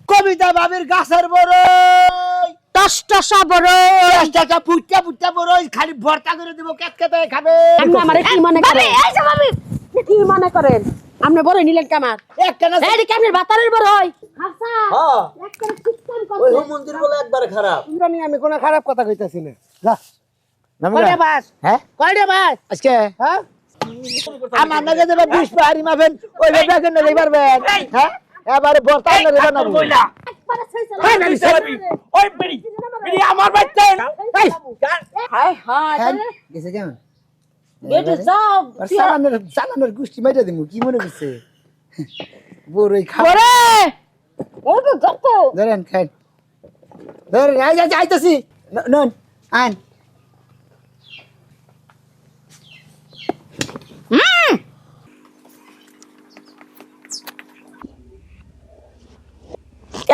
কবিতা বাবির গাছের বড়ই টসটসা বড়ই টসটসা ফুটটা ফুটটা বড়ই খালি ভর্তা করে দেব কেটকেটে খাবে আপনি আমারে কি মনে করেন এই যে ভাবি কি মনে করেন আপনি বড়ই নিলেন কামার একটা না এই কি আপনি বাতারের বড়ই আচ্ছা হ্যাঁ একটা সিস্টেম ওই করতে মন্দির বলে একবারে খারাপ জানি আমি কোনো খারাপ কথা কইতাছি না যা কয়টা বাস হ্যাঁ কয়টা বাস আজকে হ্যাঁ আমার নাকি দেব 20 পাহাড়ি মাফেন ওই বেটাকে নিয়ে পারবেন হ্যাঁ এবারে ভর্তা না রে বানাবো বইলা একবারে ছইছাল হ্যাঁ আমি চালাবি ওই বেড়ি বেড়ি আমার বাচ্চা এই হায় হায় গেছে কেমন বেটে যাও সালামের গুষ্টি মাইরা দিমু কি মনে করছে বড়ই খা বড়ে ওই তো যত ধরেন খাই ধরেন আইতাছি নন আন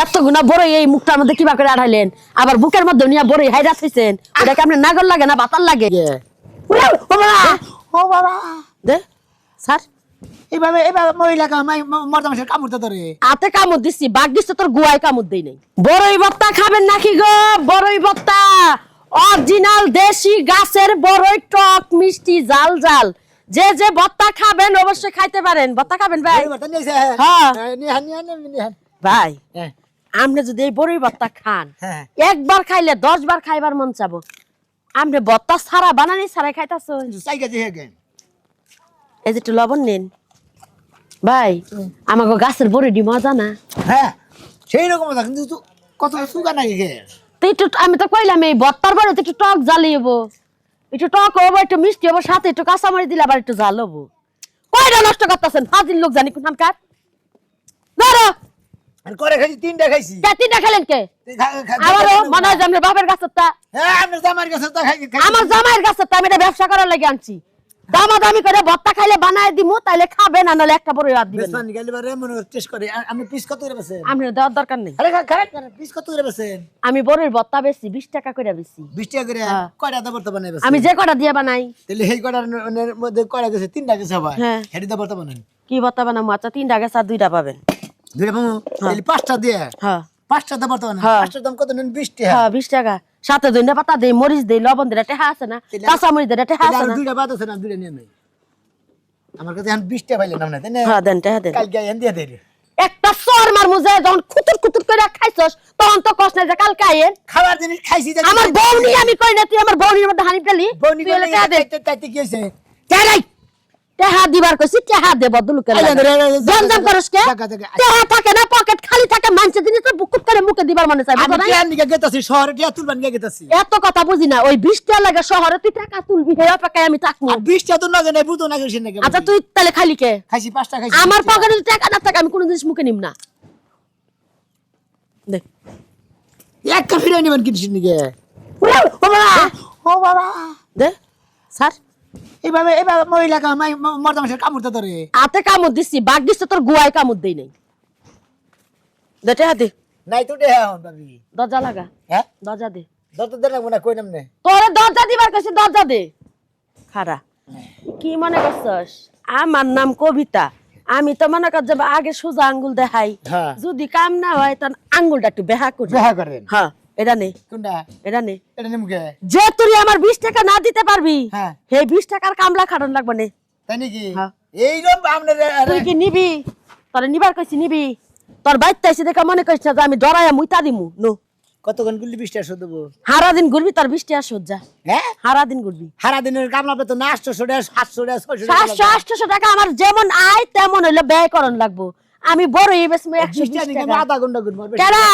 এত গুণা বড়ই এই মুখটার মধ্যে কিবা করে আড়াইলেন আবার বুকের মধ্যে নিয়ে বড়ই হাইরা থইছেন ওটা কি আপনার নাগর লাগে না বাতার লাগে ও বাবা দে স্যার এইভাবে মহিলা মর্দা মানুষের কামড়তে ধরে আতে কামড় দিছি বাঘ দিচ্ছে তোর গুয়ায় কামড় দেই নাই বড়ই ভর্তা খাবেন নাকি গো বড়ই ভর্তা অরিজিনাল দেশি গাছের বড়ই টক মিষ্টি জাল জাল যে যে ভর্তা খাবেন অবশ্যই খাইতে পারেন ভর্তা খাবেন ভাই হ্যাঁ ভাই আপনি যদি এই বড়ই ভর্তা খান একবার খাইলে 10 বার খাইবার মন চাবো আপনি ভর্তা ছাড়া বানানি ছাড়া খাইতাছো এই যে একটু লবণ নিন ভাই আমাকে গাছের বড়ি মজা না হ্যাঁ সেই রকম কিন্তু কত সুগা নাকি তো একটু আমি তো কইলাম এই ভর্তার বড়ি একটু টক জ্বালিয়েবো একটু টক হবো একটু মিষ্টি হবো সাথে একটু কাঁচামরিচ দিলে আবার একটু ঝাল হবো কয়টা নষ্ট করতেছেন ফাজিল লোক জানি কোন কার ধরো করে খাইছি তিনটা খাইছি তিনটা খেলেন কে আমারও মনে হয় যে আমার বাপের গাছেরটা হ্যাঁ আপনার জামার কাছে তো খাই আমার জামাইয়ের গাছেরটা আমি এটা ব্যবসা করার লাগে আনছি দামাদামি করে ভর্তা খাইলে বানায় দিমু তাইলে খাবেন না নাহলে একটা বড় হাত দিবেন বেসমান গেলে বারে মনে টেস্ট করে আপনি পিস কত করে বেচেন আপনি দেওয়ার দরকার নেই আরে খারাপ করে পিস কত করে বেচেন আমি বড়ের ভর্তা বেশি 20 টাকা করে বেশি 20 টাকা করে কয়টা দাম বর্তমানে বেচেন আমি যে কটা দিয়ে বানাই তাহলে এই কয়টার মধ্যে কয়টা গেছে তিনটা গেছে আবার হ্যাঁ হেডি দাম বর্তমানে কি ভর্তা বানামু আচ্ছা 3টা গেছে আর 2টা পাবেন দুইটা পাবো তাহলে পাঁচটা দিয়ে হ্যাঁ পাঁচটা দাম বর্তমানে পাঁচটার দাম কত নেন 20 টাকা হ্যাঁ 20 টাকা সাথে ধনিয়া পাতা দেই মরিচ দেই লবণ দেই টেহা আছে না কাঁচা মরিচ দেই টেহা আছে না দুইটা বাদ আছে না দুইটা নিয়ে নেই আমার কাছে এখন 20 টাকা পাইলেন না তাই না হ্যাঁ দেন টেহা দেন কালকে এন দিয়ে দেই একটা সর মার মুজে যখন খুতুর খুতুর করে খাইছস তখন তো কষ্ট নাই যে কালকে আইন খাবার জিনিস খাইছি আমার বউনি আমি কই না তুই আমার বউনির মধ্যে হানি ফেলি বনি তুই হলে টেহা দে তাইতে কি হইছে টেহাই টেহা দিবার কইছি টেহা দে বদলুকে জমজম করস কে টেহা থাকে না পকেট খালি থাকে মানছে দিনে তো বুকুত করে মুখে দিবার মনে চাই বুঝছ আমি না কেন নিকে গেতাছি শহরে টিয়া তুলবান নিকে গেতাছি এত কথা বুঝি না ওই 20 টাকা লাগে শহরে তুই টাকা তুলবি হে অপেক্ষায় আমি থাকমু আর 20 টা তো না জানে বুতো না গেছিস নাকি আচ্ছা তুই তাহলে খালি কে খাইছি 5 টা খাইছি আমার পকেটে যদি টাকা না থাকে আমি কোনো জিনিস মুখে নিম না দেখ এক কা ফিরে নিবেন কিনছিস নিকে ও বাবা দে স্যার এইভাবে মহিলা মর্দা মানুষের কামড়তে ধরে আতে কামড় দিছি বাঘ দিছে তোর গুয়ায় কামড় দেই নাই দেটে হাতে নাই তো দেহ ভাবি দরজা লাগা হ্যাঁ দরজা দে যত দেন লাগবো না কই নামনে তোরে দরজা দিবার কইছি দরজা দে খারা কি মনে করছস আমার নাম কবিতা আমি তো মনে কর যে আগে সোজা আঙ্গুল দেখাই যদি কাম না হয় তখন আঙ্গুলটা একটু বেহা করি বেহা করেন হ্যাঁ এটা নে কোনটা এটা নে এটা নিমকে যে তুই আমার 20 টাকা না দিতে পারবি হ্যাঁ এই 20 টাকার কামলা খাটন লাগবে নে তাই নাকি হ্যাঁ এইরকম আপনার তুই কি নিবি তোরে নিবার কইছি নিবি তোর বাইতে আইছে দেখা মনে কইছ না যে আমি ডরায়া মুইতা দিমু নো কতক্ষণ গুলি 20 টাকা দেবো হারা দিন ঘুরবি তোর 20 টাকা সজ্জা হ্যাঁ হারা দিন ঘুরবি সারা দিনের কামলা পেতো না 800 টাকা 700 টাকা 600 টাকা 700 টাকা আমার যেমন আয় তেমন হইলো ব্যয় করন লাগবো আমি বড় এই বেশ 120 টাকা আমি আধা ঘন্টা ঘুরবো কেডা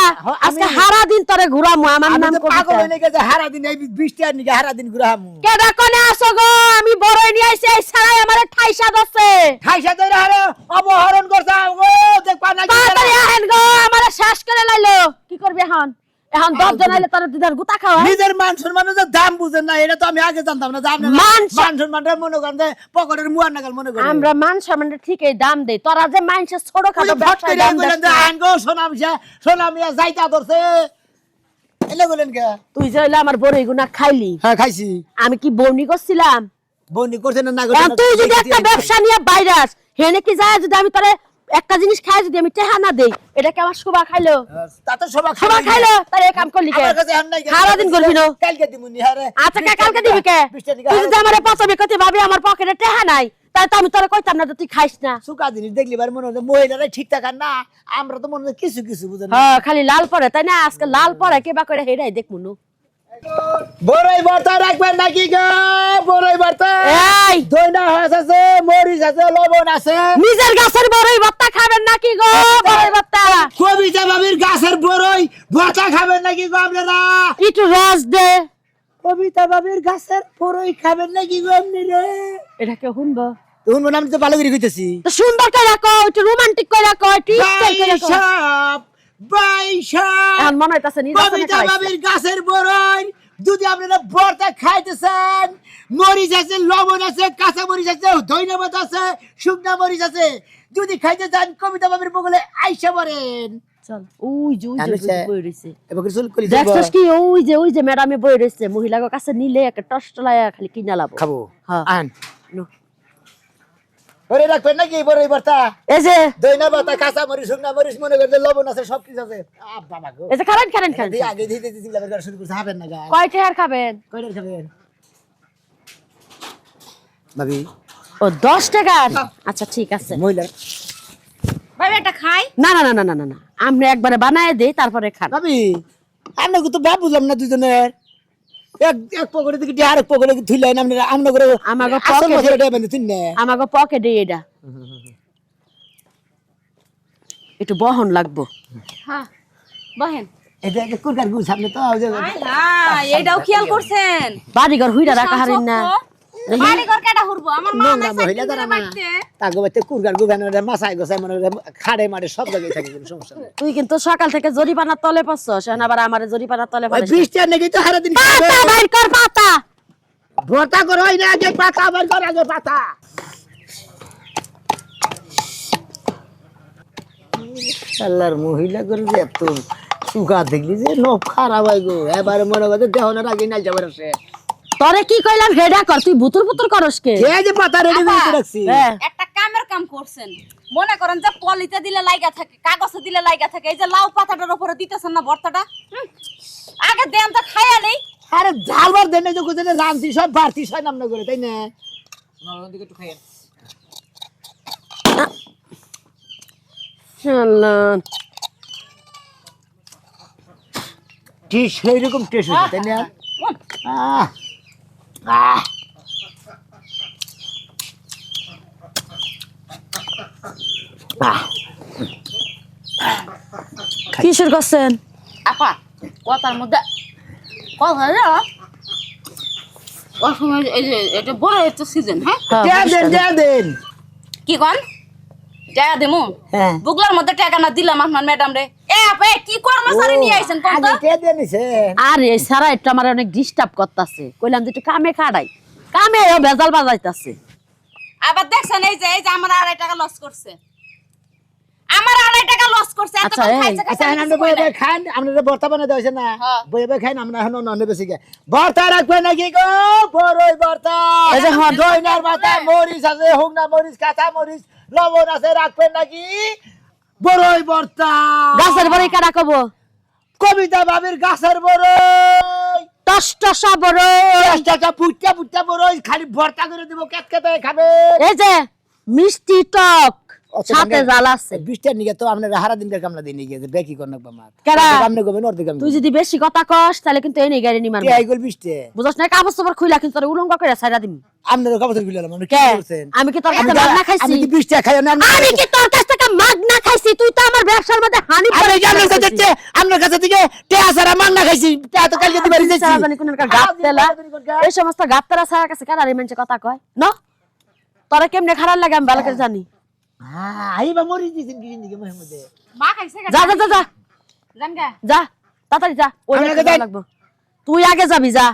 আজকে হারা দিন তোরে ঘুরামু আমার নাম পাগল কবিতা হই নাকি যে হারা দিন এই 20 টাকা নিকে হারা দিন ঘুরামু কেডা কোনে আসো গো আমি বড় নিয়ে আইছি এই ছাড়াই আমারে ঠাইসা দছে খাইছা দইরা হারে অপহরণ করছা গো দেখবা না তাড়াতাড়ি আহেন গো আমারে শেষ করে লাইলো কি করবি এখন এখন 10 জন আইলে তোর দিদার গুতা খাওয়া নিজের মান সম্মানের যে দাম বুঝেন না এটা তো আমি আগে জানতাম না যে আপনি মান সম্মানটা মনে করেন যে পকেটের মুয়ার নাগাল মনে করেন আমরা মান সম্মানটা ঠিকই দাম দেই তোরা যে মাইনসে ছোট খাটো ব্যবসা দাম বলেন যে আইন গো সোনামিয়া যাইতা ধরছে এলে বলেন কে তুই যে হইলো আমার বড় গুনা খাইলি হ্যাঁ খাইছি আমি কি বউনি করছিলাম বনি করছেন না এখন তুই যদি একটা ব্যবসা নিয়ে বাইরে আস হেনে কি যায় যদি আমি তোরে একটা জিনিস খাই যদি আমি টেহা না দেই এটা কি আমার শোভা খাইলো তা তো সবাই শোভা খাইলো তার এই কাম করলি কে আমার কাছে এখন নাই সারা দিন করবি না কালকে দিমুনি হারে আচ্ছা কালকে দিবি কে তুই যদি আমারে পচাবি কইতে ভাবি আমার পকেটে টেহা নাই তাই তো আমি তোরে কইতাম না যে তুই খাইস না সুকা জিনিস দেখলি বার মনে হয় মহিলারা ঠিক থাকার না আমরা তো মনে হয় কিছু কিছু বুঝেন হ্যাঁ খালি লাল পরে তাই না আজকে লাল পরে কেবা করে হেডাই দেখমুনু বড়ই ভর্তা রাখবেন নাকি গো বড়ই ভর্তা এই দইনা হাঁস আছে মরিচ আছে লবণ আছে নিজের গাছের বড়ই ভর্তা খাবেন নাকি গো বড়ই ভর্তা কবিতা বাবির গাছের বড়ই ভর্তা খাবেন নাকি গো আপনারা একটু রস দে কবিতা বাবির গাছের বড়ই খাবেন নাকি গো আপনারা এটা কে শুনবো তখন মনে আমি তো ভালো করে কইতেছি তো সুন্দর করে রাখো একটু রোমান্টিক করে রাখো একটু স্টাইল করে রাখো বাইশাপ এখন মনে হইতাছে নিজে কবিতা বাবির গাছের বড়ই যদি আপনারা ভর্তা খাইতেছেন মরিচ আছে লবণ আছে কাঁচা মরিচ আছে ধইনা পাতা আছে শুকনা মরিচ আছে যদি খাইতে চান কবিতা বাবির বগলে আইসা পড়েন চল ওই যে বই রইছে এবার চুল কলি দেখছস কি ওই যে ম্যাডামে বই রইছে মহিলার কাছে নিলে একটা টস্টলায়া খালি কিনা লাভ খাবো হ্যাঁ আন ওরে রাখবেন নাকি বড়ই ভর্তা এই যে ধইনা পাতা কাঁচা মরিচ শুকনা মরিচ মনে করতে লবণ আছে সব কিছু আছে বাবা গো এই যে খারেন দিয়ে আগে দিয়ে দিতে দিলাম এবার শুরু করতে হবেন না গা কয়টা আর খাবেন কয়টার খাবেন ভাবি ও 10 টাকা আচ্ছা ঠিক আছে মহিলা ভাই একটা খাই না না না না না না আমরা একবারে বানায় দেই তারপরে খান ভাবি আপনাকে তো ভাব বুঝলাম না দুজনের এক পকেটে থেকে আরেক পকেটে থুইলেন আপনারা আমরা করে আমাকে আসল পকেটে- মশলাটা বান্ধে থুই না আমাকে পকেটে এটা একটু বহন লাগবো হ্যাঁ বহেন এটা একটা কুরকার গুছ আপনি তো ওই যে এইটাও খেয়াল করছেন বাড়িঘর হুইরা রাখা হারিন না বাড়ি ঘর কেটা হুরবো আমার মা নোংরা মহিলা দ্বারা না তাকে বাইতে কুরকার গুবানোর মাছায় গোছায় মনে খাড়ে মারে সব জায়গায় থাকে কোনো সমস্যা নেই তুই কিন্তু সকাল থেকে জরিপানার তলে পাচ্ছস এখন আবার আমার জরিপানার তলে ওই পারিস 20 টাকা নাকি তো সারা দিন পাতা বাইর কর পাতা ভর্তা করো না আগে পাতা বের কর আগে পাতা আল্লাহর মহিলা করে যে এত সুখা দেখলি যে নখ খারাপ হয় গো এবারে মনে করতে দেহনের আগে নাই যাবার আসে তোরে কি কইলাম হেডা কর তুই বুতুর বুতুর করস কে এই যে পাতা রেডি করে রাখছি হ্যাঁ একটা কামের কাম করছেন মনে করেন যে পলিতে দিলে লাইগা থাকে কাগজে দিলে লাইগা থাকে এই যে লাউ পাতাটার উপরে দিতেছেন না ভর্তাটা আগে দেন তো খাইয়া নেই আরে ঝালবার দেন যে কোথায় রান্তি সব বাড়তি সব নাম না করে তাই না আল্লাহ ঠিক সেই রকম টেস্ট হচ্ছে তাই না আহ আহ আহ কিসের করছেন আপা কথার মধ্যে কথা যাও অসময় এই যে এটা বড় একটা সিজন হ্যাঁ দেন কি কন টাকা দেমু হ্যাঁ বুগলার মধ্যে টাকা না দিলাম আপনার ম্যাডাম রে এ আপা কি কর্মচারী নিয়ে আইছেন কোন তো আগে কে দেনিছে আরে সারা এটা আমার অনেক ডিস্টার্ব করতেছে কইলাম যে একটু কামে খাড়াই কামে ও ভেজাল বাজাইতাছে আবার দেখছেন এই যে আমার 2.5 টাকা লস করছে আমার 2.5 টাকা লস করছে এত আচ্ছা, কম এই, খাইছে আচ্ছা আমরা বই বই খান আমরা ভর্তা বানাই দেওয়া না হ্যাঁ। বই বই খাই আমরা এখন নন বেশি গে ভর্তা রাখবে নাকি গো বড়ই ভর্তা এই যে হ্যাঁ, দইনার মাথা মরিচ আছে হুগনা মরিচ কাঁচা মরিচ লবণ আছে রাখবেন নাকি বড়ই ভর্তা গাছের বড়ি কাটা কব কবিতা বাবির গাছের বড়ই টস টসা বড়ই টাকা পুটটা পুটটা বড়ই খালি ভর্তা করে দেবো কেটকেটে খাবে এই যে মিষ্টি টক আচ্ছা, সাথে মানে- জাল আছে 20 টাকা নিয়ে তো আপনারা হারা দিনকার কামলা দিয়ে নিয়ে গেছে বেকি করনাক আমার কেডা? আপনি করবেন অর্ধেক আমি তুই যদি বেশি কথা কস তাহলে কিন্তু এই নেই গাড়ি নি মারবো কে আইগল 20 টাকা বুঝছ না কাগজ সবর খুইলা কিন্তু তোর উলঙ্গ করে ছাইরা দিম আপনারা কত দিলাম আপনি কি কে করছেন আমি কি তোর কাছে মাগনা খাইছি আমি কি 20 টাকা খাই না আমি কি তোর কাছ থেকে মাগনা খাইছি তুই তো আমার ব্যবসার মধ্যে হানি আরে আপনার কাছে থেকে আপনার কাছে থেকে টাকা সারা মাংনা খাইছি টাকা তো কালকে দিবারি দিয়েছি জানি কোন গাত তেলা এই সমস্ত গাত তেলা ছাড়া কাছে কার আর মানুষ কথা কয় ন তোরা কেমনে খারাপ লাগে আমি ভালো করে জানি হ্যাঁ আইবা মরি দিছেন কি জিন্দগি মধ্যে মা খাইছে যা যা যা যা জানগা যা তাড়াতাড়ি যা ওই আমি আগে দেখতে যাই। লাগবো তুই আগে যাবি যা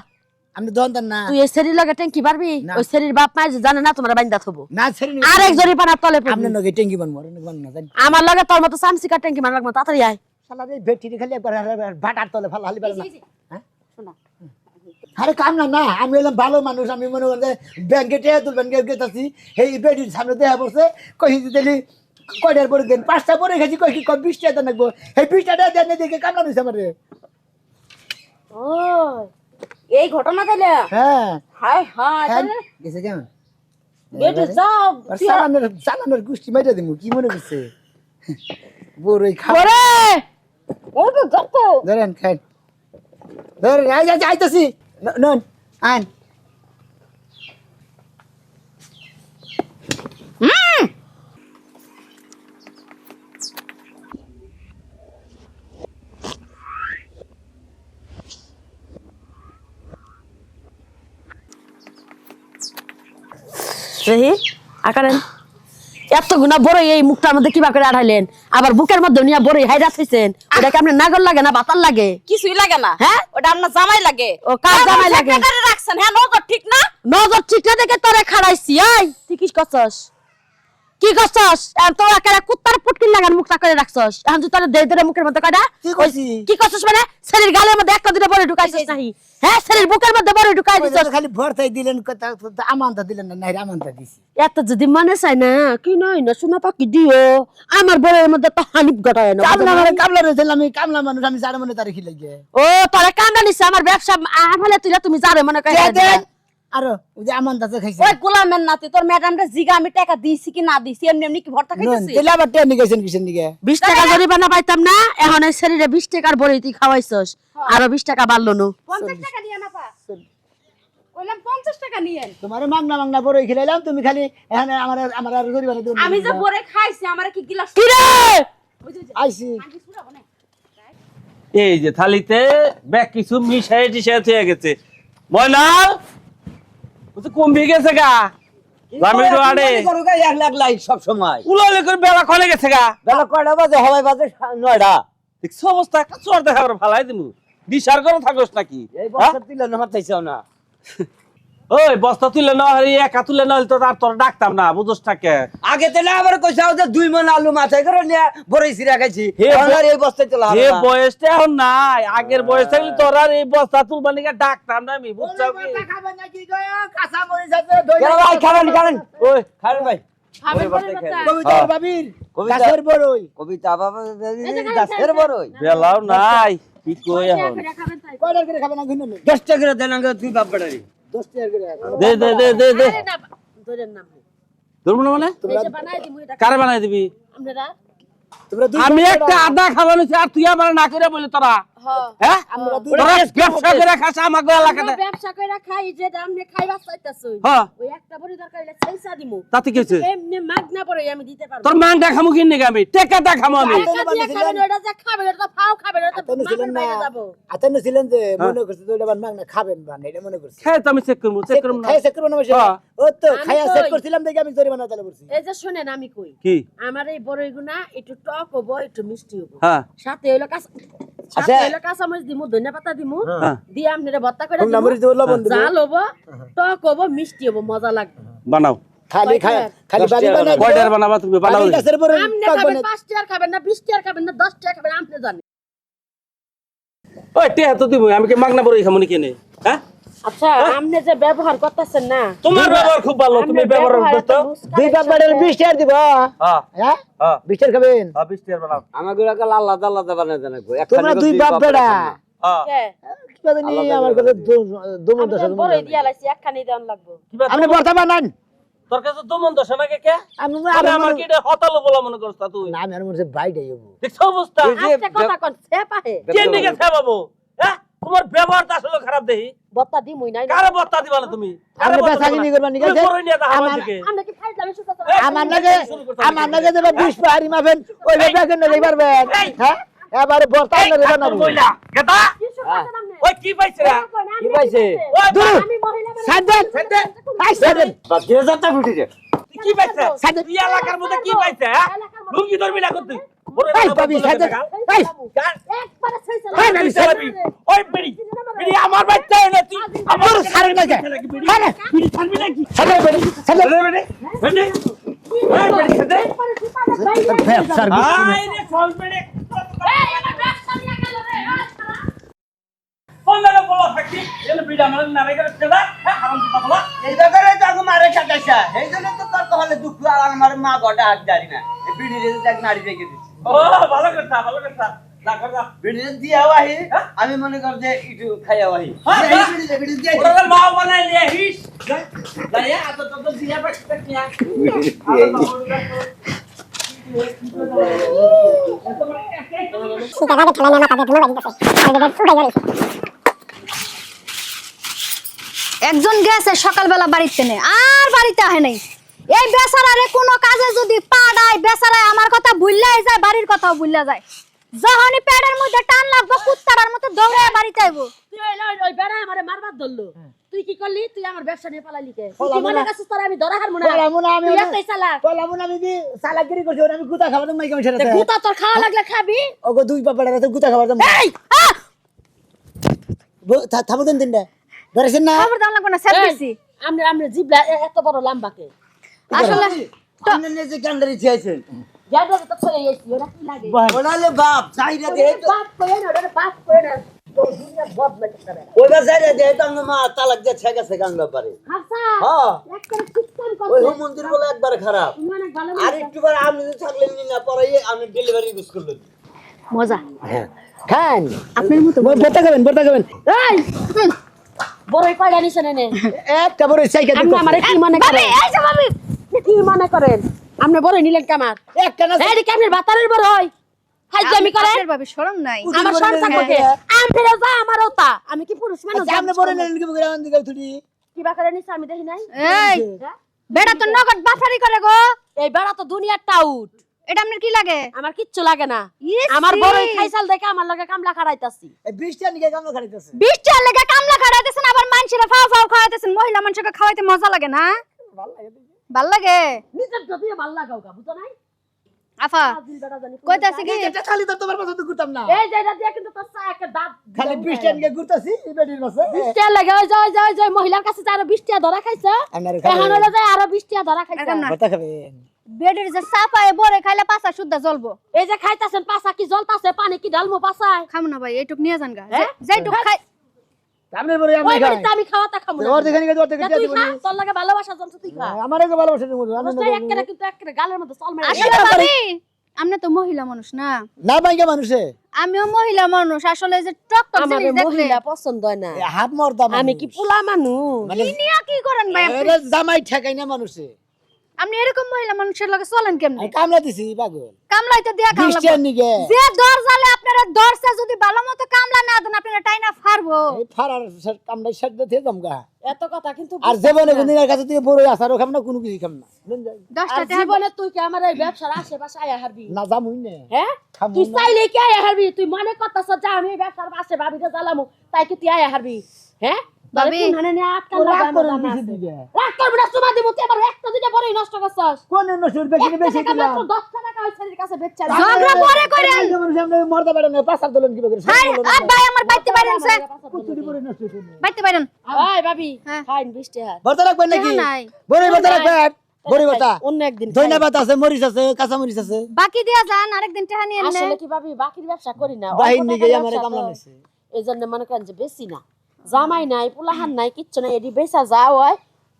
আমি দন্তান না তুই এই শরীর লগে ট্যাঙ্কি পারবি না। ওই শরীর বাপ মাই জানে না তোমার বাইন্দা থবো না ছেড়ে আরেক জরিপানার তলে পড়বি। আপনার নগে টেঙ্গি বানবো আর বান না জানি আমার লগে তোর মতো চামচিকা ট্যাঙ্কি মার লাগবো তাড়াতাড়ি আয় শালা রে বেটি খালি একবার ভাটার তলে ফালা হালি পারে না হ্যাঁ শোনা আরে কামলা না, আমি হলাম ভালো মানুষ। আমি মনে করেন যে ব্যাংকে টেয়া তুলবেন গেতাছি, এই বেডির সামনে দেয়া পড়ছে, কই দিলি কয়টার পরে দেন, 5টা পরে গেছি, কই কি 20 টাকা লাগবো, এই 20 টাকা দেন দেখে কামলা দিছে আমারে। ও এই ঘটনা তাইলে হ্যাঁ হায় হায় হ্যাঁ, তাহলে গেছে কেমন বেটে যাও চালানোর গোষ্ঠী মাইটা দিব, কি মনে করছে বড়ই খা ওরে ও তো যত ধরেন খাই, ধরেন আইতাছি, নন আন। রেহি আকারেন এত গুণা বড় এই মুখটার মধ্যে কিবা করে আড়াইলেন, আবার বুকের মধ্যে নিয়ে বড় হাইরা থইছেন, ওটা কি আপনার নাগর লাগে না বাতাল লাগে? কিছুই লাগে না, হ্যাঁ? ওটা আপনার জামাই লাগে। ও কার জামাই লাগে? সেক্রেটারি রাখছেন, হ্যাঁ নজর ঠিক না? নজর ঠিক না দেখে তোরে খাড়াইছি। এই তুই কি করছস, কি করছস? আর তোর একেবারে কুত্তার পুটকিন লাগান মুখটা করে রাখছস। এখন তুই তোর দেই ধরে মুখের মধ্যে কয়টা কি কইছি? কি করছস মানে শরীর গালের মধ্যে একটা দুটো বড় ঢুকাইছস নাহি? হ্যাঁ শরীর বুকের মধ্যে বড় ঢুকাই দিছস। খালি ভরতাই দিলেন, আমানটা দিলেন না, নাই আমানটা দিছি। এত যদি মনে চাই না কি নয় না শোনা পাখি দিও আমার বড়ের মধ্যে তো হানিফ ঘটায় না। কামলা রয়েছিল, আমি কামলা মানুষ, আমি যার মনে তারিখ লাগে। ও তোরে কামড়া নিছে আমার ব্যবসা আমলে তুই তুমি যারে মনে কই আরো ওই যে আমানটা তো খাইছে, ওই গোলামের নাতি তোর ম্যাডামটা জিগা আমি টাকা দিছি কি না দিছি, এমনি এমনি কি ভর্তা খাইতেছি? তেলা বাটে নি গেছেন কিসের দিকে? 20 টাকা জরিমানা পাইতাম না, এখন এই শরীরে 20 টাকার বড়ি তুই খাওয়াইছস, আরো 20 টাকা বাড়লো না। 50 টাকা দিয়ে না পা কইলাম 50 টাকা নিয়েন। তোমারে মাংনা বড় খেলাইলাম, তুমি খালি এখানে আমার আর জরিমানা দিও। আমি যে বরে খাইছি আমারে কি গিলাস কি রে আইছি এই যে থালিতে ব্যাগ কিছু মিশাই টিশাই হয়ে গেছে। ময়নাল বুঝি কমবে গেছে গা জামিন আড়ে সব সময় উলালে করে বেলা কলে গেছে গা। বেলা কয়টা বাজে? হবাই বাজে 9টা। দেখছ অবস্থা একটা চোর দেখা করে ফালাই দিমু, বিচার করে থাকোস নাকি? এই বছর তুলে না হাতাইছাও না। ওই বস্তা তুলে না হরি একা তুলে না হলে তো আর তোর ডাকতাম না, বুঝোস টাকে। আগে তেলে আবার কইছাও যে 2 মণ আলু মাথায় করে নিয়ে বড়ই সিরা খাইছি, হে এখন আর এই বস্তায় তোলা হবে এ না। বয়সটা এখন নাই, আগের বয়স থাকলে তোর আর এই বস্তা তুলবা নিকে ডাকতাম না আমি, বুঝছো কি? খাবেন নাকি গো? কাঁচা মরিচ আছে, দই কেন ভাই খাবেন খাবেন? ওই খাবেন ভাই। খাবেন বড়ই বলে বস্তায় কথা। খেয়ে কবিতার বাবির কবিতা- গাছের বড়ই। কবিতা বাবা গাছের বড়ই। বেলাও নাই কি কই এখন। খাবেন তাই। কয়টার করে খাবেন না ঘুরে? 10 টাকা করে দেন আগে তুই বাপ বেটারি। 10 টাকার করে। দে দে দে দে দে আরে না ধরেন না ধরবো না মানে এই যে বানাই দিমু এটা কারে বানাই দিবি? আপনারা তোমরা দুই আমি একটা আদা খাবানো আর তুই আবার না করে বলি তোরা, হ্যাঁ হ্যাঁ আমরা দুই তোরা ব্যবসা করে খাস আমাকে এলাকাতে। আমরা ব্যবসা কইরা খাই যে আমনে খাইবা চাইতাছই হ্যাঁ ওই একটা বড়ি দরকার হইলে সেইসা দিমু, তাতে কি হয়েছে? এমনি মাগনা পড়ে আমি দিতে পারবো। তোর মাংটা খামু কিনে আমি টেকাটা খামু আমি। টাকা দিয়ে খাবেন ওটা যে খাবেন ওটা ফাও খাবেন ওটা আতেন ছিলেন মাগনা না, বাইরে যাবো। আতেন ছিলেন যে মনে করছে তো এটা মাগনা খাবেন বা না, এটা মনে করছে। খাই তো আমি চেক করবো না। খাইয়া চেক করবো না বসে? হ্যাঁ। ও তো আমি খাইয়া কই। চেক করছিলাম দেখে আমি জরিমানা তাহলে করছি। এই যে শুনেন আমি কই কি? আমার এই বড়ই গুনা একটু টক হবো একটু মিষ্টি হবো, হ্যাঁ সাথে হইলো সাথে হইলো কাঁচামরিচ দিমু ধনিয়া পাতা দিমু হ্যাঁ দিয়ে আপনারা ভর্তা করে তোমরা মরিচ দেবো, লবণ দেবো। জাল হবো টক হবো মিষ্টি হবো মজা লাগবে। বানাও। খালি খালি বাড়ি বানাই কয়টার বানাবা তুমি? বানাও। বাড়ির গাছের বড় আপনি টক খাবেন বানাই। 5 টাকার খাবেন না 20 টাকার খাবেন না 10 টাকা খাবেন আপনি জানেন। ওই টেহা তো দিব, আমি কি মাগনা বড়ি খামু কিনে? হ্যাঁ আচ্ছা আপনি যে ব্যবহার করতেছেন না তোমার ব্যবহার খুব ভালো, তুমি ব্যবহার করছো। দুই কাপ বাড়ির 20 টাকা দিব। হ্যাঁ হ্যাঁ হ্যাঁ 20 টাকা খাবেন। হ্যাঁ 20 টাকা বানাও। আমাকে আলাদা আলাদা বানাই দেন। তোমরা দুই বাপ বেড়া। হ্যাঁ কে কি জানি আমার কাছে দুমন দশ আমি বড়ই দিয়া লাইছি একখানি দেন লাগবে। কি ব্যাপার? আপনি বর্তা বানান। তোর কাছে তো মন দশ নাকি কে? আমি আরে আমার কি এটা হতালো বলা মনে করছ তা তুই? না আমি আর মনে হচ্ছে বাইডাই হবো। দেখছ অবস্থা? আচ্ছা কথা কোন সে পাহে কেন দিকে ছাবাবো? হ্যাঁ তোমার ব্যবহার তো আসলে খারাপ দেহি। বত্তা দিমুই নাই না কারে বত্তা দিবা না তুমি? আপনি বেচাকিনি করবা নি গেছে? আমরা কি ফাইল যাবে সুতা আমার লাগে দেবে 20 পাহাড়ি মাফেন ওই বেচাকিনি লই পারবেন। হ্যাঁ এবারে বর্তা না রে বানাবো। কইলা গেতা ওই কি পাইছ রে? কি পাইছে? ওই দূর আমি মহিলা সাদেন আই সাদেন বা 2000 টাকা ফুটি রে। তুই কি পাইছ? তুই এলাকার মধ্যে কি পাইছ? হ্যাঁ লুঙ্গি ধরবি না করতে। এই পাবি সাদেন এই একবারে সেইসা এই না সাদেন ওই বিড়ি বিড়ি আমার বাচ্চা না তুই আমার তোর সারে লাগে হ্যাঁ বিড়ি ছাড়বি নাকি? সাদেন সাদেন বিড়ি বিড়ি এই বিড়ি ছাড়ে ব্যবসার আই রে চল বিড়ি এই আমার ব্যবসা নিয়ে গেল রে ফোন লাগা বলা থাকি এনে বিড়ি আমার নারে করে চলা হ্যাঁ হারাম দিতা বলা এই ব্যাপারে তো আগে মারে খাটাইছা এই জন্য তো তোর তাহলে দুঃখ আর আমার মা গটা হাত জানি না এই বিড়ি রে দেখ নাড়ি রেখে দিচ্ছি ও ভালো কথা না কর না বিড়ি রে দিয়া ওয়াহি আমি মনে কর যে একটু খাইয়া ওয়াহি বিড়ি দিয়ে ওরা মা বানাই নিয়ে হিস যাইয়া আতো তো দিয়া পাচ্ছে কি আর একজন গেছে সকালবেলা বাড়িতে নেই আর বাড়িতে আহে নাই এই বেচারারে কোনো কাজে যদি পাড়ায় বেচারায় আমার কথা ভুললাই যায় বাড়ির কথাও ভুললা যায় যখনই পেটের মধ্যে টান লাগবে কুত্তার মতো দৌড়ে বাড়িতে আইবো তুই ওই বেড়া আমারে মারবার ধরলো তুই কি করলি তুই আমার ব্যবসা নিয়ে পালালি কে তুই কি মনে করছিস তোর আমি ধরা হারমু না পলামু না আমি তুই এতই চালাক পলামু না আমি দি সালাগিরি করছি ওরে আমি গুতা খাবার মাইকা মিশে তে গুতা তোর খাওয়া লাগলে খাবি ওগো দুই পাপড়া রাতে গুতা খাবার দাম এই থামু দেন দিনটা ধরেছেন না খবর দাম লাগবে না সেট দিছি আমরা জিবলা এত বড় লম্বাকে আসলে আপনি নিজে কান্ডারি ছিয়াছেন যাইবা তো ছড়ে আইছি ওরা কি লাগে ওনালে বাপ চাইরা দে তো বাপ কই না ওরে বাপ কই না তো দুনিয়া বদ লাগে করে ওইবা চাইরা দে তো আমার মা তালাক দিয়ে ছেকা সে গান ব্যাপারে হাসা হ্যাঁ একটা কিস্তান ওই করছে মন্দির বলে একবার খারাপ তুমি অনেক ভালো আর একটু বার আপনি যদি থাকলেন না পরে আমি ডেলিভারি ইউজ করলাম মজা খান আপনার মতো বর্তা খাবেন এই বড়ই কয়ডা নিছ নে একটা বড় সাইকেল আপনি আমারে কি মনে ভাবি করেন এই যে ভাবি কি মনে করেন আপনি বড়ই নিলেন কামার একটা না এই কেমন বাতারের বড়ই হাইজামি করে আপনার ভাবি শরম নাই আমার সংসার করতে আমি ফিরে যা আমার ওতা আমি কি পুরুষ মানুষ সামনে বড় নেন কি বগরা আন দিকে তুই কি বা করে নিছ আমি দেখি নাই এই বেড়া তো নগদ বাফারি করে গো এই বেড়া তো দুনিয়ার টাউট এটা আপনার কি লাগে আমার কিচ্ছু লাগে না ইস আমার রে। বড়ই খাইছাল দেখে আমার লগে কামলা খাড়াইতাছি এই 20 টা নিকে কামলা খাইতেছে 20 টার লেগে কামলা খাড়াইতেছেন আবার মানুষেরা ফাও ফাও খাওয়াইতেছেন মহিলা মানুষকে খাওয়াইতে মজা লাগে না ভাল লাগে নিজের যদি ভাল লাগাও গা বুঝো নাই আফা আজিল বেড়া জানি কইতাছে কি এটা খালি তো তোমার পছন্দ করতাম না এই যে এটা দিয়ে কিন্তু তোর চা একটা দাঁত খালি 20 টা নিকে ঘুরতাছি এই বেডির বসে 20 টাকা লাগে ওই যায় মহিলার কাছে যে আরো 20 টাকা ধরা খাইছে আপনার এখন হলো যায় আরো 20 টাকা ধরা খাইছে একদম না। কথা খাবেন বেডের যে চাপায় বরে খাইলে পাছা শুদ্ধ জ্বলবো এই যে খাইতাছেন পাছা কি জলতাছে পানি কি ঢালমু পাছায় খামু না ভাই এইটুক নিয়ে যান গা হ্যাঁ? যেইটুক খাই সামনে বড় আমি ওই খাই বাড়িতে আমি খাওয়াটা খামু না ওর দেখে নিকে ওর দেখে তা তুই খা তোর লাগে ভালোবাসা জমছে তুই খা আমারে কে ভালোবাসা দিমু দোস্ত একটা কিন্তু একটা গালের মধ্যে চল মেরে আসলে ভাবি আপনি তো মহিলা মানুষ না না ভাইঙ্গা মানুষে আমিও মহিলা মানুষ আসলে এই যে টক টক আমার জিনিস দেখলে মহিলা পছন্দ হয় না হাত মরদা আমি কি পোলা মানুষ মানে কি নিয়া কি করেন ভাই আপনি? এরে জামাই ঠেকাই না মানুষে আপনি এরকম মহিলা মানুষের লগে চলেন কেমনে আমি কামলা দিছি পাগল কামলাইতে দিয়া 20 টা কামলা নিকে যে দর জালে আপনারা দরছে যদি ভালো মতো কামলা না দেন আপনারা টাইনা ফারবো এই ফারার কামলা সাথে দিয়ে দমগা এত কথা কিন্তু আর জীবনে কোনদিনের কাছে তুই বড় আসারও খাম না কোনো কিছু খাম না বুঝলেন যাই? 10টা আর জীবনে তুই কি আমার এই ব্যবসার আশেপাশে আয়া হারবি না জামুই না হ্যাঁ খামু তুই না। চাইলে কি আয়া হারবি তুই মনে করতেছ যে আমি এই ব্যবসার পাশে ভাবিটা জ্বালামু তাই কি তুই আয়া হারবি হ্যাঁ ভাবি, ভাবি হানে নিয়ে আটকান ও রাগ লাগা করে আমার বেশি আছে। দিবে রাগ করবি না সুমা দিব তুই আবার একটা দুইটা বড়ই নষ্ট করছস কোন নসুর বেশি বেশি দিলাম 10 টাকা ওই ছেলের কাছে বেচছা ঝগড়া পরে করেন আমরা মরদা বেড়া না পাসার দলন কি করে হাই আর ভাই আমার বাইতে পারেন স্যার কুতুরি পরে নষ্ট করে বাইতে পারেন ওই ভাবি হ্যাঁ। ফাইন 20 টাকা ভর্তা রাখবেন নাকি টাকা নাই। বড় ভর্তা রাখবেন বড় ভর্তা অন্য একদিন ধন্যবাদ আছে মরিচ আছে কাঁচা মরিচ আছে বাকি দিয়া যান আরেকদিন টাকা নিয়ে এনে আসলে কি ভাবি বাকির ব্যবসা করি না বাহির অল্প নিগে টাকার আমারে ব্যবসা কামলা তো। নিছে এজন্য মনে করেন যে বেশি না জামাই নাই পোলাহান নাই কিচ্ছু নাই এডি বেচা যাও হয়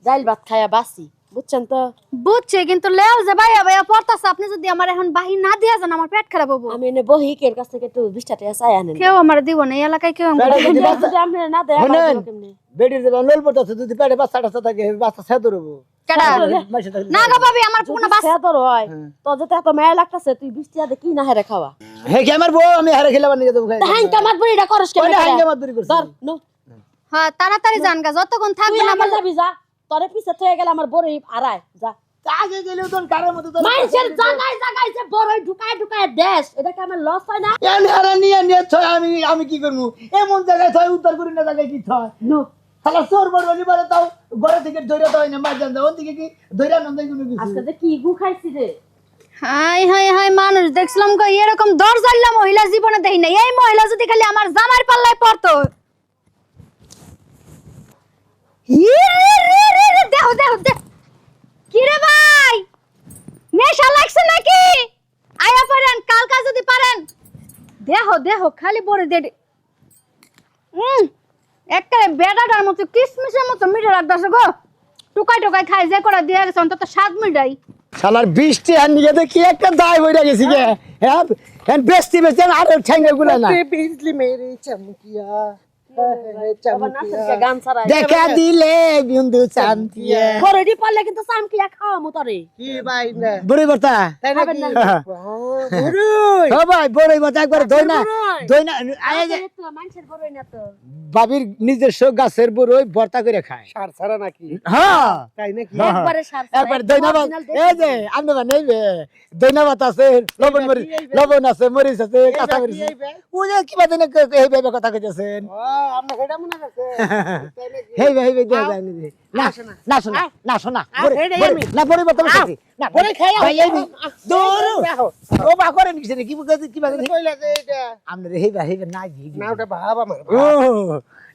ডাইল ভাত খায়া বাসি বুঝছেন তো বুঝছে কিন্তু লেও যে ভাইয়া ভাইয়া পড়তাছে আপনি যদি আমার এখন বাহি না দিয়া যান আমার পেট খারাপ হবো আমি এনে বহি কের কাছ থেকে একটু 20 টাকা চাই আনেন কেউ আমার দিব না এই এলাকায় কেউ আমার পেটে যদি বাচ্চা যদি আপনি না দেয় শোনেন, আমার কেমনে বেডির দেবা লোল পড়তাছে যদি পেটে বাচ্চা টাচ্চা থাকে বাচ্চা ছেদ রবো কেডা মাসে থাকলে না গো ভাবি আমার কোনো বাস সে তোর হয় তো যেতে এত মেয়ে লাগতাছে তুই 20 টাকা দিয়ে কি না হেরে খাওয়া হে কি আমার বউ আমি হারে খেলাবার নিয়ে দেবো খাই হাইন কামাত বড়িটা করস কেন ওইটা হাঙ্গে মাত দূরি করছি ধর নো হ্যাঁ তাড়াতাড়ি যান গা যতক্ষণ তুই থাকবেন আমার আমার যাবি যা তোরে পিছে থেকে গেল আমার বড়ই আড়াই যা আগে গেলেও তোর কারের মতো তোর মানুষের জায়গায় জায়গায় যে বড়ই ঢুকায় ঢুকায় দেশ এটা কি আমার লস হয় না এনে হারা নিয়ে ছয় আমি কি করবো এমন জায়গায় ছয় উত্তর করি না জায়গায় কি ছয় নো শালা চোর বড় বলে তাও ঘরে থেকে ধরে তো হয় না মার জান ওর দিকে কি ধরে না দেয় কোনো কিছু আজকে যে কি গু খাইছি রে হাই হাই হাই মানুষ দেখছিলাম গো এরকম দর জাল্লা মহিলা জীবনে দেখি না এই মহিলা যদি খালি আমার জামার পাল্লায় পড়তো দেহ দেহ দেহ কি রে ভাই নেশা লাগছে নাকি আয়া পড়েন কালকা যদি পারেন দেহ দেহ খালি পড়ে দে একটা বেড়াটার মতো কিসমিসের মতো মিঠে লাগতেছে গো টুকাই টুকাই খাই যে করে দিয়ে গেছে অন্তত স্বাদ মিটাই শালার 20 টাকা নিয়ে কি একটা দায় হইরা গেছি গে হ্যাঁ হ্যাঁ বেস্তি বেস্তি আর ঠ্যাঙ্গে গুলা না बिजली मेरी चमकिया গান ছাড়া দেখা দিলে বিন্দু চান্তিয়া বড়ই পারলে কিন্তু চামকিয়া খাওয়া মতরে की भाई ने বড়ই বর্তা খাবেন না ও ভাই বড়ই বর্তা একবার দই না আয় যে মানুষের বড়ই না তো বাবির নিজস্ব গাছের বড়ই ভর্তা করে খায় सार सारा ना की হ্যাঁ ताई ने की একবারে সার একবার দইনাবাদ এই যে আপনি বানাইবে দইনাবাদ আছে লবণ আছে মরিচ আছে কাঁচা মরিচ আছে ওই যে কি বাদে না এই ভাবে কথা কইতেছেন हमने हेडा मना करते ताई ने की হেই ভাই দেয়া যায় না না শোনা না শোনা না বড় বড় না বড় খাই ভাই এই দূর ও বা করে নিছে কি কি বাদে কইলা যে এটা আমরা হেই ভাই না জি না ওটা বাবা আমার ও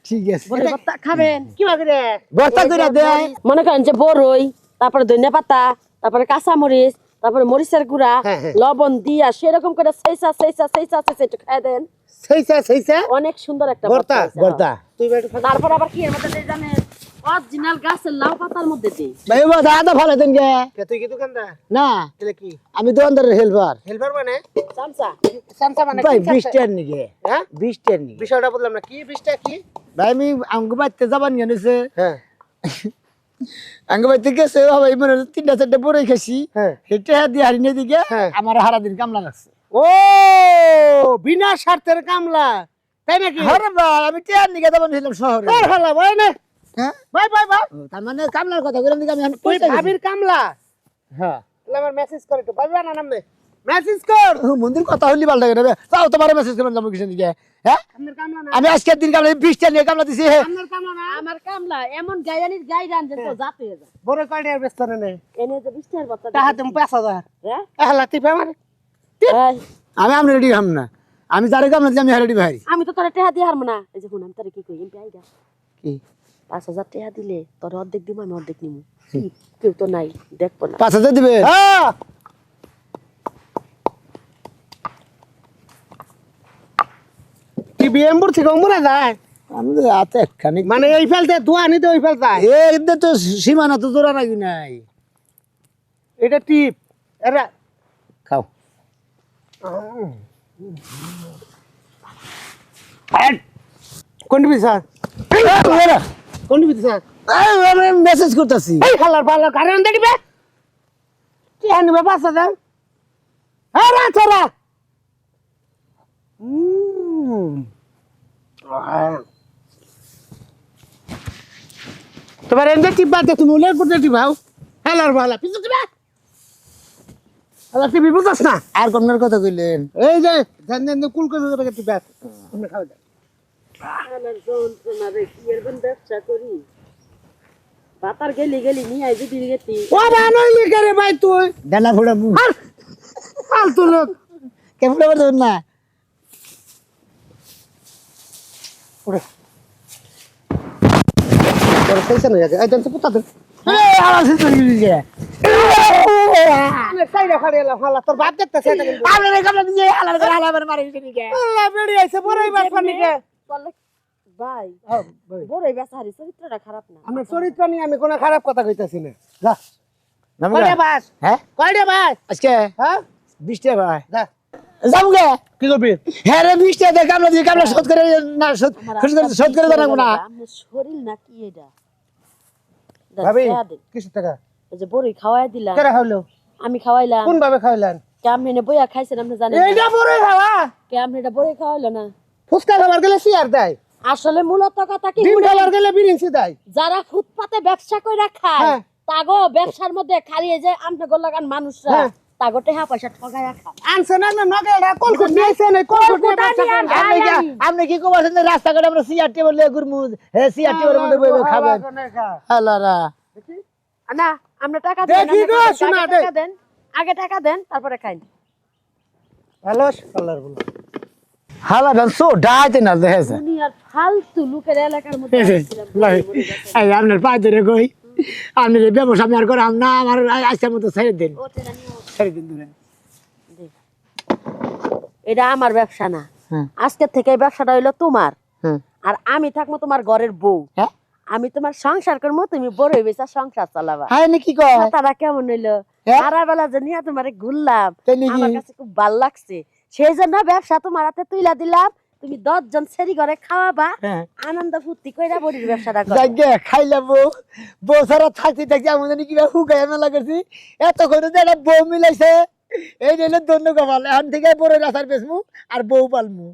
ঠিক আছে বড়ই ভর্তা খাবেন কি বাগরে ভর্তা করে দেয় মনে করেন যে বড়ই তারপরে ধনিয়া পাতা তারপরে কাঁচা মরিচ তারপরে মরিচের গুঁড়া লবণ দিয়া সেরকম করে সেইসা একটু খাই দেন সেইসা অনেক সুন্দর একটা ভর্তা, হয়েছে, ভর্তা তুই বেটা হ্যাঁ। তারপর আবার কি এর মধ্যে দিয়ে জানেন অরিজিনাল গাছের লাউ পাতার মধ্যে দিই ভাই বা দাদা ভালো দেন গে কে তুই কি দোকানদার না তাহলে কি আমি দোকানদারের হেল্পার হেল্পার মানে চামচা সামসা মানে ভাই কি 20 টাকা নিগে হ্যাঁ 20 টাকা নিগে বিষয়টা বললাম না কি 20টা কি ভাই আমি আঙ্গু বাইতে যাবান গেছে হ্যাঁ আঙ্গু বাইতে গেছে ভাই মনে 3-4টা বড়ই খাইছি হ্যাঁ হেটে দিয়ে হারিয়ে দিকে হ্যাঁ। আমার হারা দিন কামলা লাগছে ও বিনা স্বার্থের কামলা তাই নাকি আরে ভাই আমি টিয়ার নিগে যাবান ছিলাম শহরে তোর হালা ভাই না হ্যাঁ ভাই ভাই ভাই ও, তার মানে কামলার কথা বললাম দিকে আমি এখন তুই পয়সা দিছি। ভাবির কামলা হ্যাঁ তাহলে আমার মেসেজ করে তো ভাবি না নামনে মেসেজ কর ও, মন্দির কথা হইলি ভালো লাগে রে তাও তোমার মেসেজ করলাম যাবো কিছু দিকে হ্যাঁ আপনার কামলা না আমি আজকের দিন কামলা 20 টাকা নিয়ে কামলা দিছি আপনার কামলা না আমার কামলা এমন গাইরানির গাইরান যে তো জাতে যায় বড় কয়টার ব্যস্ত না এনে যে 20 টাকার ভর্তা তাহা তুমি 5000 হ্যাঁ হালা তুই আমার এই, আমি আপনি রেডি হাম না আমি যারে কামলা দিছি আমি রেডি ভাই আমি তো তোরা টেহা দিয়ে হারবো না এই যে শুন আমি তোরা কি কই এমপি আইডা কি 5000 টাকা দিলে তোর অর্ধেক দিব আমি অর্ধেক নিমু কেউ তো নাই দেখবো না 5000 দিবে হ্যাঁ কি বিএমপুর থেকে মরে যায় আমি তো হাতে খানিক মানে এই ফেলতে ধোয়া নিতে ওই ফেল যায় এদের তো সীমানা তো জোড়া নাকি নাই এটা টিপ এরা খাও কোন বিচার কোন বিচার মেসেজ করতেছি এই খালার পালার কারণ দেখবে কি আনবে 5000 হ্যাঁ রাখ রাখ তোমার এনে টিপ বাদ তুমি উল্লেখ করতে টিপাও হেলার ভালা পিছু দিবা আল্লাহ টিপি বুঝাস না আর কোনের কথা কইলেন এই যে ধান ধান কুল করে টিপা তুমি খাও দে আমার যন্ত্রণা রে কি এরকম ব্যবসা করি বাতার গেলি গেলি নিয়ে আই যদি গেতি ও বানইলি করে ভাই তুই ডানা ফোড়া মু আর ফালতু লোক কেমন করতেন না ওরে তোর পয়সা নাই আছে এই দেন তো পুতা দে এই আলাস করে দিছে আমি সাইরা ফাড়ে এলাম হালা তোর বাপ দেখতেছে এটা কিন্তু আলারে কামলা দিছে আলারে করে আলারে মারি দিছে কে আল্লাহ বেড়ি আইছে বড়ই বাপ পানিকে বলে ভাই বড় এই বেচা হারি চরিত্রটা খারাপ না আমার চরিত্র নিয়ে আমি কোনো খারাপ কথা কইতাছি না যা নামগা কয়টা বাস হ্যাঁ কয়টা বাস আজকে হ্যাঁ 20 টাকা ভাই যা যামগে কি করবি হ্যাঁ রে 20 টাকা কামলা দিয়ে কামলা শোধ করে না শোধ করে জানাবো না আমার শরীর নাকি এটা ভাবি দেয়া দে। কিছু টাকা এই যে বড়ই খাওয়াই দিলাম কেরা হইলো আমি খাওয়াইলাম কোন ভাবে খাইলেন কেমনে নে বইয়া খাইছেন আপনি জানেন এইটা বড় খাওয়া কেমনে এটা বড়ই খাওয়াইলো না ফুসকা খাবার গেলে সিয়ার দেয় আসলে মূলত কথা কি ডিম খাবার গেলে বিরিঞ্চি দেয় যারা ফুটপাতে ব্যবসা কইরা খায় হ্যাঁ। তাগো ব্যবসার মধ্যে খালি এই যে আমনে গোলাগান মানুষরা হ্যাঁ। তাগো টাকা পয়সা ঠগায়া খায় আনছে না না নগেরা কলকুট নিয়েছে না কলকুট নিয়ে ব্যবসা করে। আপনি কি কইছেন রাস্তাঘাটে আমরা সিআর টেবিল লিয়ে ঘুরমু হে সিআর টেবিলের মধ্যে বইবে খাবেন আল্লাহরা না আমরা টাকা দেন দেখি গো, আমরা শোনা, আগে টাকা দেন আগে টাকা দেন তারপরে খাইন হ্যালো কালার বলো হালা গান সো ডাইতে না দেখেছে দুনিয়ার ফালতু লোকের এলাকার মধ্যে আসছিলাম, এই আপনার পায়ে ধরে কই আপনি যে ব্যবসা আমি আর করাম না আমার আজকের মতো ছেড়ে দিন ওটা নিয়ে ছেড়ে দিন ধরে এটা আমার ব্যবসা না হ্যাঁ। আজকে থেকে এই ব্যবসাটা হইলো তোমার হ্যাঁ আর আমি থাকবো তোমার ঘরের বউ হ্যাঁ আমি তোমার সংসার করবো, তুমি বড়ই বেচা সংসার চালাবা। হাই নাকি কয় তারা কেমন হইলো? হ্যাঁ? সারা বেলা যে নিয়ে তোমারে ঘুরলাম, তাই নাকি? আমার কাছে খুব ভাল লাগছে। সেই জন্য ব্যবসা তোমার হাতে তুইলা দিলাম, তুমি 10 জন সেরি করে খাওয়াবা, হ্যাঁ। আনন্দ ফুর্তি কইরা বড়ির ব্যবসাটা করো। যাকে খাইলাম বউ ছাড়া থাকতে থাকতে আমি জানি কিবা হুকাই মেলা করছি, এতক্ষণ যে একটা বউ মিলাইছে, এই নিলে ধন্য কপাল। এখন থেকে বড় রাসার বেচমু আর বউ পালমু।